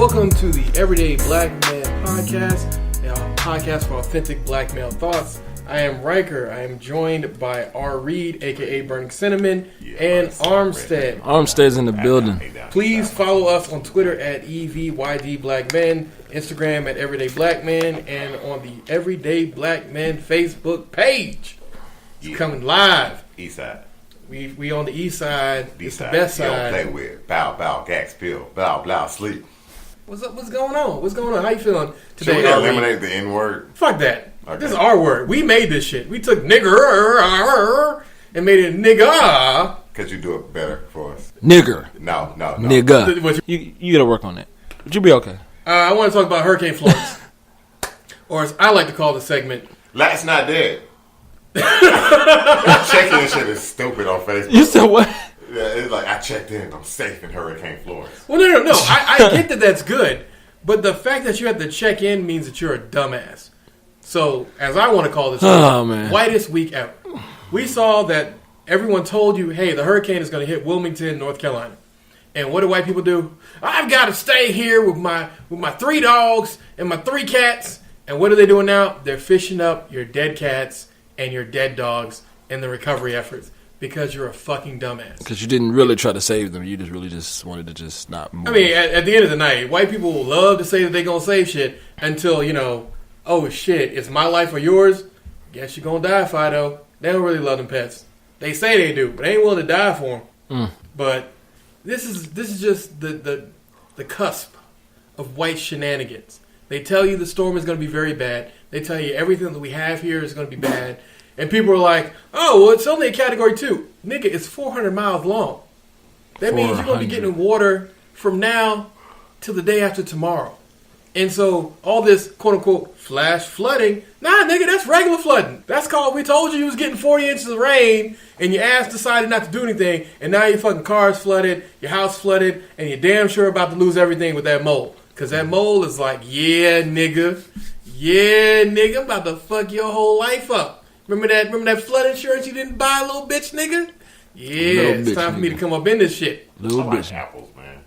Welcome to the Everyday Black Men podcast, a podcast for authentic black male thoughts. I am Riker. I am joined by R. Reed, aka Burning Cinnamon, and Armstead. Armstead's in the building. Please follow us on Twitter at EVYDBlackMen, Instagram at Everyday Black Men, and on the Everyday Black Men Facebook page. It's coming live. East side. We on the east side. It's the East best You don't side. play with. Bow, gax, pill. Bow, sleep. What's up? What's going on? What's going on? How you feeling today? Should we eliminate the N-word? Fuck that. Okay. This is our word. We made this shit. We took nigger and made it nigga. Because you do it better for us. Nigger. No. Nigga. You gotta work on that. But you'll be okay. I want to talk about Hurricane Florence. Or as I like to call the segment. Last not dead. Checking this shit is stupid on Facebook. You said what? Yeah, it's like, I checked in. I'm safe in Hurricane Florence. Well, no. I get that that's good. But the fact that you have to check in means that you're a dumbass. So, as I want to call this, man. Whitest week ever. We saw that everyone told you, hey, the hurricane is going to hit Wilmington, North Carolina. And what do white people do? I've got to stay here with my 3 dogs and my 3 cats. And what are they doing now? They're fishing up your dead cats and your dead dogs in the recovery efforts because you're a fucking dumbass. Because you didn't really try to save them. You just wanted to just not move. I mean, at the end of the night, white people will love to say that they're going to save shit until, oh shit, it's my life or yours. Guess you're going to die, Fido. They don't really love them pets. They say they do, but they ain't willing to die for them. But this is just the cusp of white shenanigans. They tell you the storm is going to be very bad. They tell you everything that we have here is going to be bad. And people are like, oh, well, it's only a Category 2. Nigga, it's 400 miles long. That means you're going to be getting water from now till the day after tomorrow. And so all this quote-unquote flash flooding, nah, nigga, that's regular flooding. That's called, we told you was getting 40 inches of rain, and your ass decided not to do anything, and now your fucking car's flooded, your house flooded, and you're damn sure about to lose everything with that mole. Because that mole is like, yeah, nigga, I'm about to fuck your whole life up. Remember that flood insurance you didn't buy, little bitch, nigga? Yeah, it's time for me to come up in this shit. Little bitch. Apples, man.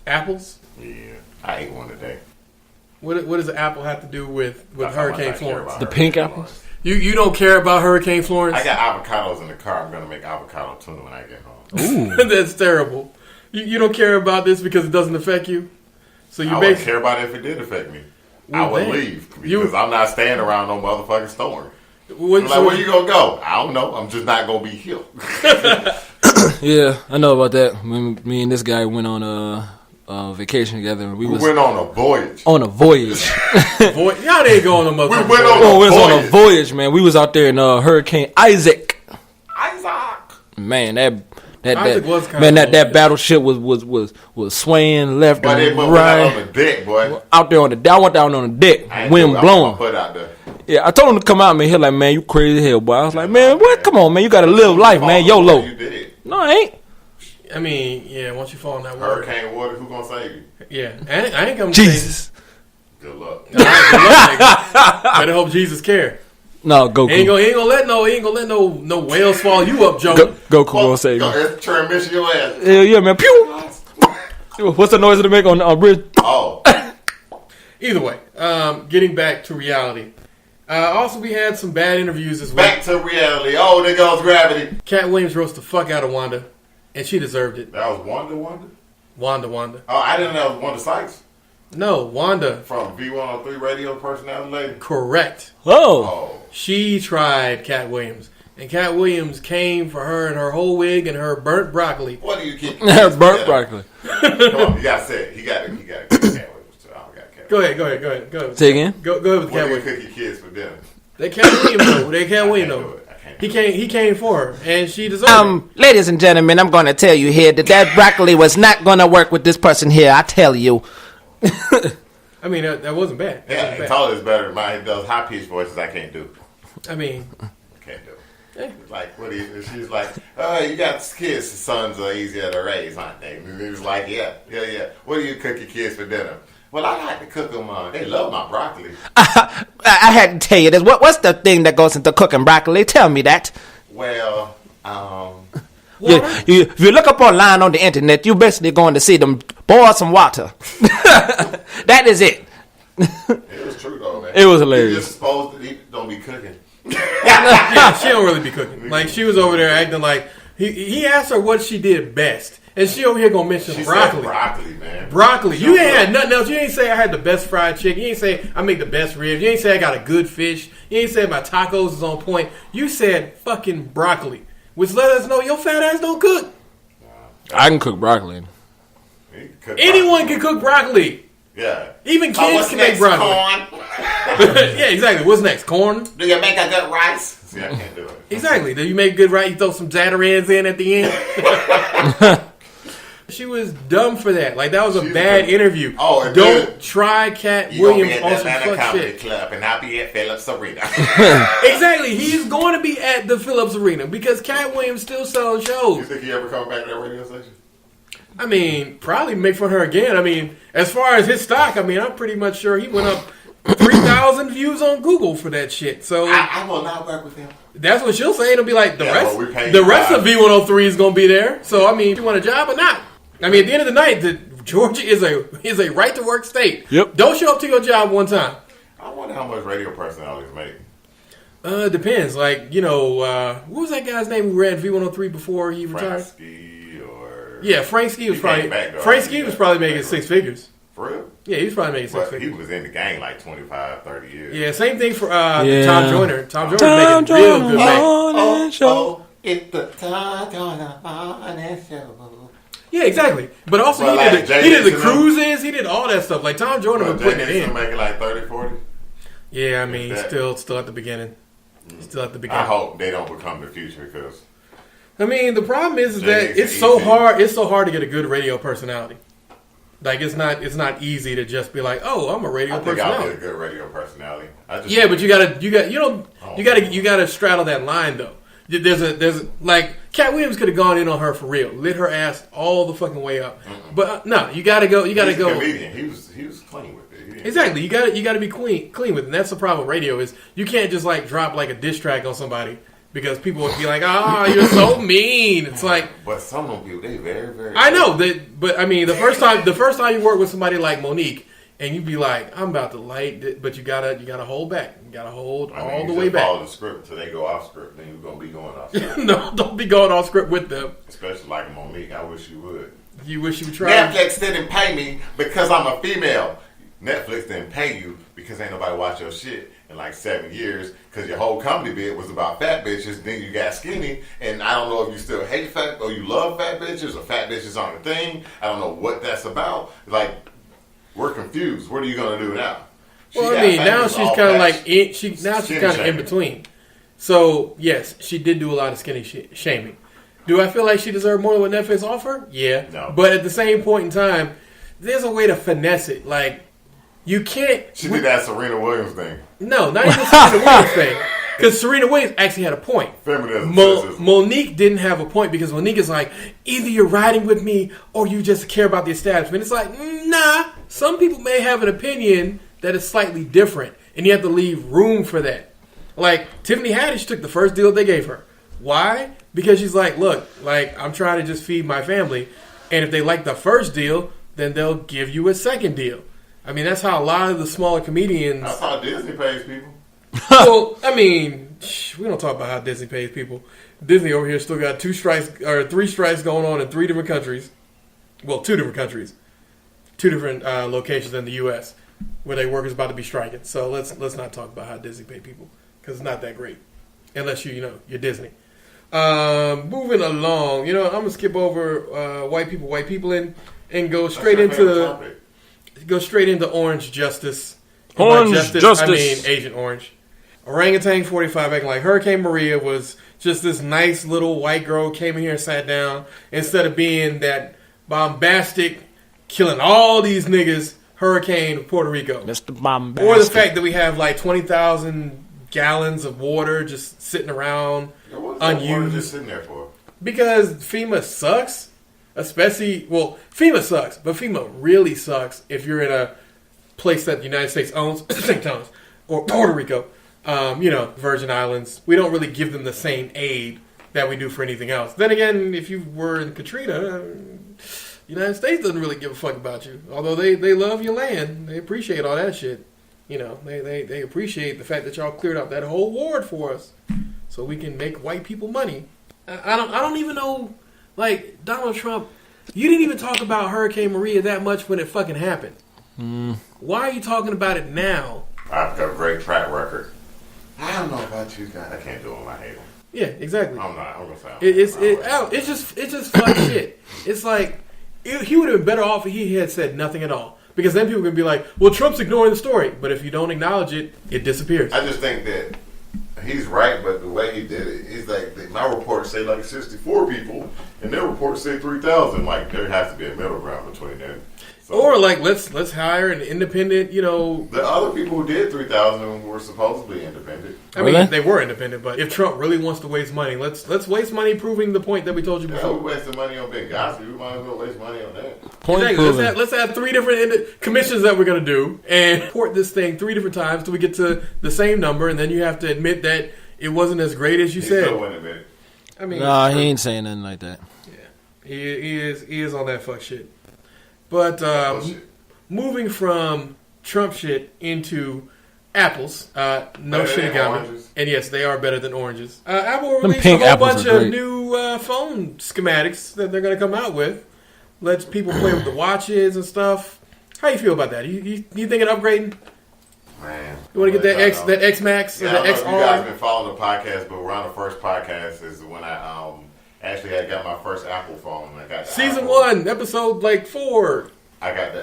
Apples? Yeah, I ate one today. What does an apple have to do with Hurricane Florence? The pink apples? You don't care about Hurricane Florence? I got avocados in the car. I'm going to make avocado tuna when I get home. Ooh. That's terrible. You don't care about this because it doesn't affect you? So you I wouldn't care about it if it did affect me. Well, I would leave because I'm not staying around no motherfucking storm. Where you going to go? I don't know. I'm just not going to be here. Yeah, I know about that. Me and this guy went on vacation together. We went on a voyage. On a voyage. Y'all ain't going on a voyage. We went on a voyage, man. We was out there in Hurricane Isaac. Man, that battleship was swaying left and right. On the deck, boy. Out there on the deck. I went down on the deck. Wind blowing. Yeah, I told him to come out, man. He like, man, you crazy as hell, boy. I was like, man, what? Come on, man. You got to live life, man. YOLO. You did. No, I ain't. I mean, yeah, once you fall in that water. Hurricane water, who gonna save you? Yeah, I ain't coming Jesus. Good luck. Good luck, nigga. Better hope Jesus care. No, Goku. He ain't gonna let no whales swallow you up, Joe. Goku gonna save you. Go transmission your ass. Hell yeah, man. Pew! What's the noise that they make on bridge? Oh. Either way, getting back to reality. Also, we had some bad interviews as well. Back to reality. Oh, there goes gravity. Katt Williams roast the fuck out of Wanda, and she deserved it. That was Wanda? Wanda. Oh, I didn't know it was Wanda Sykes. No, Wanda. From V103 radio personality lady? Correct. Oh. She tried Katt Williams. And Katt Williams came for her and her whole wig and her burnt broccoli. What do you get? Her burnt broccoli. Come on, you got to say it. You got to Katt Williams. Go ahead. Say again? Go ahead with Katt Williams. What do you cook your kids for dinner? They Katt Williams know. He came for her, and she deserved it. Ladies and gentlemen, I'm going to tell you here that broccoli was not going to work with this person here. I tell you. I mean, that wasn't bad. Yeah, Tyler is better than mine. He does high-pitched voices I can't do. I mean. Can't do. Yeah. Like, she's like, you got kids. Sons are easier to raise, aren't they? And he was like, yeah. What do you cook your kids for dinner? Well, I like to cook them. They love my broccoli. I had to tell you this. What's the thing that goes into cooking broccoli? Tell me that. Well, Yeah, if you look up online on the internet, you're basically going to see them boil some water. That is it. It was true though, man. It was hilarious. You just supposed to don't be cooking. Yeah, she don't really be cooking. Like, she was over there acting like he asked her what she did best, and she over here gonna mention broccoli. Broccoli, man. Broccoli. You ain't had nothing else. You ain't say I had the best fried chicken. You ain't say I make the best ribs. You ain't say I got a good fish. You ain't say my tacos is on point. You said fucking broccoli, which let us know your fat ass don't cook. I can cook broccoli. Anyone can cook broccoli. Yeah. Even kids can make broccoli. Corn. Yeah, exactly. What's next? Corn? Do you make a good rice? See, I can't do it. Exactly. Do you make good rice? You throw some Zatarans in at the end? She was dumb for that. Like, that was a bad interview. Oh, don't try Katt Williams on some fuck Comedy shit. Club, and I'll be at Phillips Arena. Exactly. He's going to be at the Phillips Arena because Katt Williams still selling shows. You think he ever come back to that radio station? I mean, probably make fun of her again. I mean, as far as his stock, I mean, I'm pretty much sure he went up 3,000 views on Google for that shit. So I will not work with him. That's what she'll say. It'll be like the the rest of V103 is going to be there. So I mean, if you want a job or not. I mean, at the end of the night, Georgia is a right to work state. Yep. Don't show up to your job one time. I wonder how much radio personalities make. Depends. Like, you know, what was that guy's name who ran V103 before he retired? Frank Ski was probably making six figures. For real? Yeah, he was probably making six figures. He was in the game like 25, 30 years. Yeah, same thing for Tom Joyner. Tom Joyner making real good money. It's the Tom Joyner morning show. Yeah, exactly. But also he did the cruises. He did all that stuff. Like, Tom Joyner was putting it in. Making like 30, 40? Yeah, I mean, still at the beginning. Still at the beginning. I hope they don't become the future because... I mean, the problem is that it's so hard. It's so hard to get a good radio personality. Like, it's not easy to just be like, oh, I'm a radio personality. I'll get a good radio personality. But you gotta straddle that line though. There's like Katt Williams could have gone in on her for real, lit her ass all the fucking way up. Mm-mm. But no, you gotta go. He's a comedian. He was clean with it. Exactly. You gotta be clean with it. And that's the problem with radio is you can't just like drop like a diss track on somebody. Because people would be like, you're so mean. It's like, but some of them people, they very, very. I know that, but I mean, the first time you work with somebody like Monique, and you be like, I'm about to light, but you gotta hold back. You gotta hold all the way back. Follow the script until they go off script. Then you're gonna be going off script. No, don't be going off script with them. Especially like Monique. I wish you would. You wish you would try. Netflix didn't pay me because I'm a female. Netflix didn't pay you because ain't nobody watch your shit in like 7 years because your whole comedy bit was about fat bitches. Then you got skinny, and I don't know if you still hate fat or you love fat bitches or fat bitches aren't a thing. I don't know what that's about. Like, we're confused. What are you gonna do now? Well, I mean, now she's kind of like she's kind of in between. So yes, she did do a lot of skinny shaming. Do I feel like she deserved more than what Netflix offered? Yeah, no. But at the same point in time, there's a way to finesse it. Like, you can't. She did that Serena Williams thing. No, not even Serena Williams thing. Because Serena Williams actually had a point. Feminism. Monique didn't have a point because Monique is like, either you're riding with me or you just care about the establishment. It's like, nah. Some people may have an opinion that is slightly different, and you have to leave room for that. Like, Tiffany Haddish took the first deal they gave her. Why? Because she's like, look, like, I'm trying to just feed my family, and if they like the first deal, then they'll give you a second deal. I mean, that's how a lot of the smaller comedians... That's how Disney pays people. Well, I mean, we don't talk about how Disney pays people. Disney over here still got 3 strikes going on in 3 different countries. Well, 2 different countries. 2 different locations in the U.S. where their workers about to be striking. So let's not talk about how Disney pay people because it's not that great, unless you're Disney. Moving along, I'm gonna skip over white people, and go straight into Orange Justice. Orange Justice. I mean Agent Orange. Orangutan 45 acting like Hurricane Maria was just this nice little white girl came in here and sat down instead of being that bombastic, killing all these niggas Hurricane of Puerto Rico. Mr. Bombastic. Or the fact that we have like 20,000 gallons of water just sitting around unused. Water just sitting there for? Because FEMA sucks. FEMA sucks, but FEMA really sucks if you're in a place that the United States owns, or Puerto Rico, Virgin Islands. We don't really give them the same aid that we do for anything else. Then again, if you were in Katrina, United States doesn't really give a fuck about you. Although they love your land. They appreciate all that shit. You know, they appreciate the fact that y'all cleared out that whole ward for us so we can make white people money. I don't even know, like, Donald Trump, you didn't even talk about Hurricane Maria that much when it fucking happened. Why are you talking about it now? I've got a great track record. I don't know about you guys. I can't do it when I hate them. Yeah, exactly. I'm gonna say it's just fuck shit. It's like he would have been better off if he had said nothing at all, because then people can be like, "Well, Trump's ignoring the story," but if you don't acknowledge it, it disappears. I just think that he's right, but the way he did it, he's like, my reports say like 64 people, and their reports say 3,000. Like, there has to be a middle ground between them. So, or like, let's hire an independent, you know. The other people who did 3,000 were supposedly independent. I mean, they were independent, but if Trump really wants to waste money, let's waste money proving the point that we told you before. Yeah, we wasting money on Benghazi. We might as well waste money on that. Exactly. Let's add 3 different commissions that we're going to do and report this thing 3 different times till we get to the same number, and then you have to admit that it wasn't as great as you said. Still wouldn't admit it. I mean, nah, he ain't saying nothing like that. Yeah, he is on that fuck shit. But moving from Trump shit into apples, no shinigami, and yes, they are better than oranges. Apple released a whole bunch of new phone schematics that they're going to come out with. Lets people play with the watches and stuff. How you feel about that? You thinking upgrading? Man, you want to get that X Max or the XR? You guys been following the podcast, but we're on the first podcast is when I actually had got my first Apple phone. I got Season 1, episode 4. I got the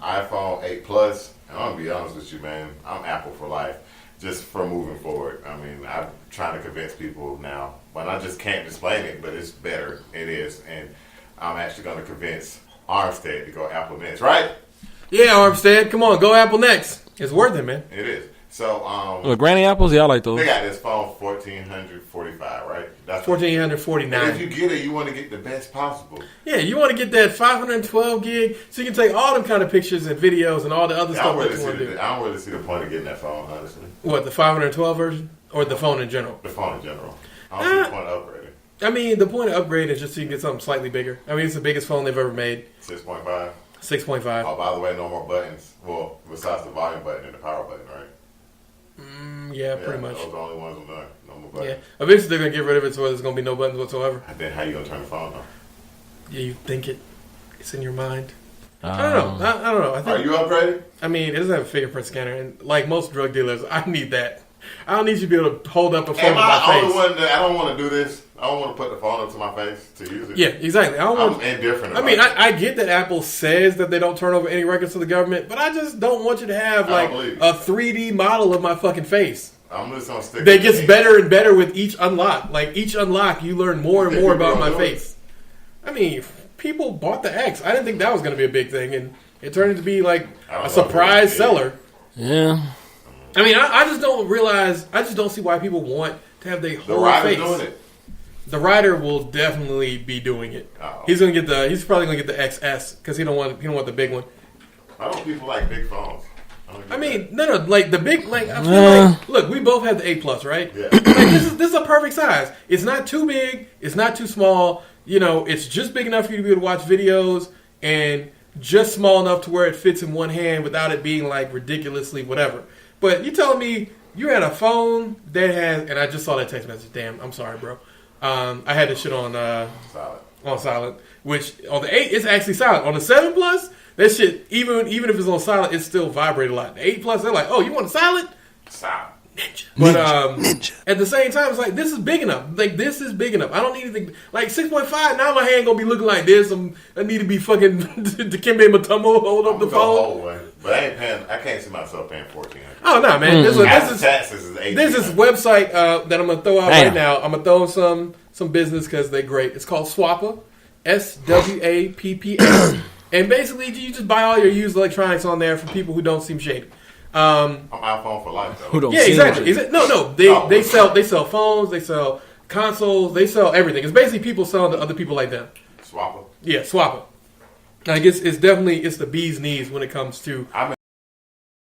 iPhone 8 Plus. And I'm gonna be honest with you, man. I'm Apple for life, just for moving forward. I mean, I'm trying to convince people now, but I just can't explain it. But it's better. It is, and I'm actually going to convince Armstead to go Apple next, right? Yeah, Armstead, come on, go Apple next. It's worth it, man. It is. So, granny apples, yeah, I like those. They got this phone $1,445, right? That's $1,449. If you get it, you want to get the best possible. Yeah, you want to get that 512 gig, so you can take all them kind of pictures and videos and all the other stuff that you want to do. I don't really see the point of getting that phone, honestly. What, the 512 version, or the phone in general? The phone in general. I don't see the point of upgrading. I mean, the point of upgrade is just so you can get something slightly bigger. I mean, it's the biggest phone they've ever made. 6.5. 6.5. Oh, by the way, no more buttons. Well, besides the volume button and the power button, right? Yeah, pretty much. Those are the only ones on there. No more buttons. Yeah, eventually they're gonna get rid of it, so there's gonna be no buttons whatsoever. And then how you gonna turn the phone on? Yeah, you think it's in your mind. I don't know. I don't know. I think, are you upgraded? I mean, it doesn't have a fingerprint scanner, and like most drug dealers, I need that. I don't need you to be able to hold up a phone to my face. I don't want to do this. I don't want to put the phone up to my face to use it. Yeah, exactly. I'm indifferent. I mean, I get that Apple says that they don't turn over any records to the government, but I just don't want you to have like a 3D model of my fucking face. I'm just gonna stick. That gets better and better with each unlock. Like each unlock, you learn more and more about my face. I mean, people bought the X. I didn't think that was going to be a big thing, and it turned into be like a surprise seller. Yeah. I mean, I just don't realize. I just don't see why people want to have their whole face. Doing it. The rider will definitely be doing it. Uh-oh. He's probably gonna get the XS because he don't want the big one. Why don't people like big phones? I mean, no, like the big, like I feel like, look, we both have the 8 Plus, right? Yeah. Like, this is a perfect size. It's not too big. It's not too small. You know, it's just big enough for you to be able to watch videos and just small enough to where it fits in one hand without it being like ridiculously whatever. But you telling me you had a phone that has, and I just saw that text message. Damn, I'm sorry, bro. I had this shit on silent, which on the 8 it's actually silent. On the 7 Plus, that shit even if it's on silent, it still vibrates a lot. The 8 Plus, they're like, oh, you want a silent? Silent. Ninja. But ninja. At the same time, it's like this is big enough. Like this is big enough. I don't need anything like 6.5. Now my hand gonna be looking like this. I need to be fucking Dikembe Mutombo hold up the phone. But I ain't paying. I can't see myself paying $1,400. Oh no, man! This is website that I'm gonna throw out right now. I'm gonna throw some business because they're great. It's called Swappa, SWAPPA, and basically you just buy all your used electronics on there for people who don't seem shady. I'm iPhone for life, though. Who don't yeah, exactly. No. They sell phones, they sell consoles, they sell everything. It's basically people selling to other people like them. Swappa. Yeah, Swappa. I guess it's definitely the bee's knees when it comes to